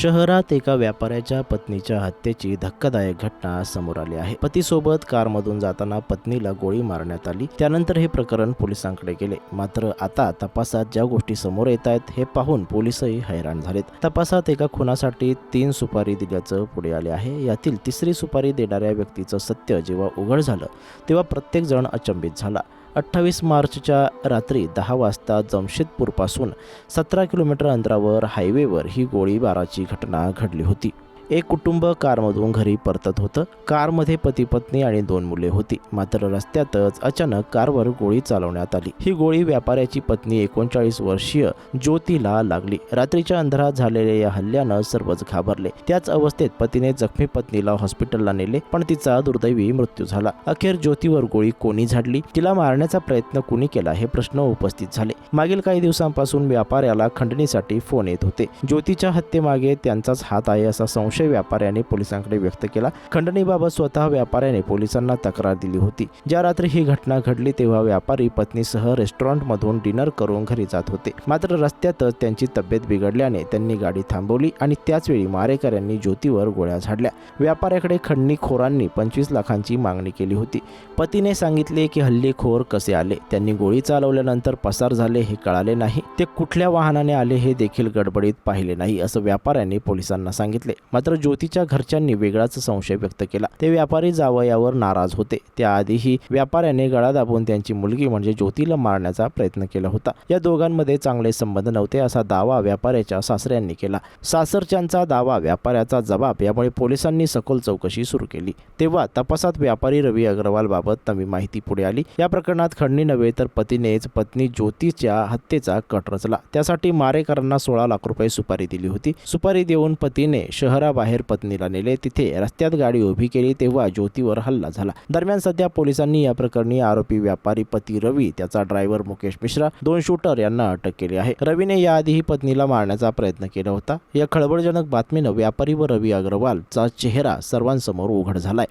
शहरात एका व्यापाऱ्याच्या पत्नीच्या हत्येची धक्कादायक घटना समोर आली आहे। पतीसोबत कारमधून जाताना पत्नीला गोळी मारण्यात आली। त्यानंतर हे प्रकरण पोलिसांकडे गेले। मात्र आता तपासात ज्या गोष्टी समोर येत आहेत हे पाहून पोलिसही हैराण झालेत। तपासात एका खुनासाठी 3 सुपारी दिल्याचं पुढे आले आहे। यातील तिसरी सुपारी देणाऱ्या व्यक्तीचं सत्य जेव्हा उघड झालं तेव्हा प्रत्येक जण अचंबित झाला। 28 मार्चच्या रात्री 10 वाजता जमशेदपूरपासून 17 किलोमीटर अंतरावर हायवेवर ही गोळीबाराची घटना घडली होती। एक कुटुंब कारमधून घरी परतत होतं। कारमध्ये पती पत्नी आणि 2 मुले होती। मात्र रस्त्यातच अचानक कारवर गोळी चालवण्यात आली। ही गोळी व्यापाऱ्याची पत्नी 39 वर्षीय ज्योतीला लागली। रात्रीच्या अंधारात झालेल्या या हल्ल्यानं सर्वच घाबरले। त्याच अवस्थेत पतीने जखमी पत्नीला हॉस्पिटलला नेले, पण तिचा दुर्दैवी मृत्यू झाला। अखेर ज्योतीवर गोळी कोणी झाडली, तिला मारण्याचा प्रयत्न कोणी केला हे प्रश्न उपस्थित झाले। मागील काही दिवसांपासून व्यापाऱ्याला खंडणीसाठी फोन येत होते। ज्योतीच्या हत्येमागे त्यांचाच हात आहे असा संशय व्यापाऱ्याने पोलिसांकडे व्यक्त केला। खंडणीबाबत स्वतः व्यापाऱ्याने पोलिसांना तक्रार दिली होती। ज्या रात्री ही घटना घडली तेव्हा व्यापारी पत्नीसह रेस्टॉरंटमधून डिनर करून घरी जात होते। मात्र रस्त्यातच त्यांची तब्येत बिघडल्याने त्यांनी गाडी थांबवली आणि त्याचवेळी मारेकऱ्यांनी ज्योतीवर गोळ्या झाडल्या। व्यापाऱ्याकडे खंडणीखोरांनी 25 लाखांची मागणी केली होती। पतीने सांगितले की हल्लेखोर कसे आले, त्यांनी गोळी चालवल्यानंतर पसार झाले हे कळाले नाही, ते कुठल्या वाहनाने आले हे देखील गडबडीत पाहिले नाही असं व्यापाऱ्याने पोलिसांना सांगितले। मात्र ज्योतीच्या घरच्यांनी वेगळाच संशय व्यक्त केला। ते व्यापारी जावयावर नाराज होते। त्याआधीही व्यापाऱ्याने गळा दाबून त्यांची मुलगी म्हणजे ज्योतीला मारण्याचा प्रयत्न केला होता। या दोघांमध्ये चांगले संबंध नव्हते असा दावा व्यापाऱ्याच्या सासऱ्यांनी केला। सासरच्यांचा दावा, व्यापाऱ्याचा जबाब, यामुळे पोलिसांनी सखोल चौकशी सुरू केली। तेव्हा तपासात व्यापारी रवी अग्रवाल बाबत नवी माहिती पुढे आली। या प्रकरणात खंडणी नव्हे तर पतीनेच पत्नी ज्योतीच्या हत्येचा कट रचला। त्यासाठी मारेकरांना 16 लाख रुपये सुपारी दिली होती। सुपारी देऊन पतीने शहराबाहेर पत्नीला नेले। तिथे रस्त्यात गाडी उभी केली तेव्हा ज्योतीवर हल्ला झाला। दरम्यान सध्या पोलिसांनी या प्रकरणी आरोपी व्यापारी पती रवी, त्याचा ड्रायव्हर मुकेश मिश्रा, 2 शूटर यांना अटक केली आहे। रवीने याआधीही पत्नीला मारण्याचा प्रयत्न केला होता। या खळबळजनक बातमीनं व्यापारी व रवी अग्रवालचा चेहरा सर्वांसमोर उघड झालाय।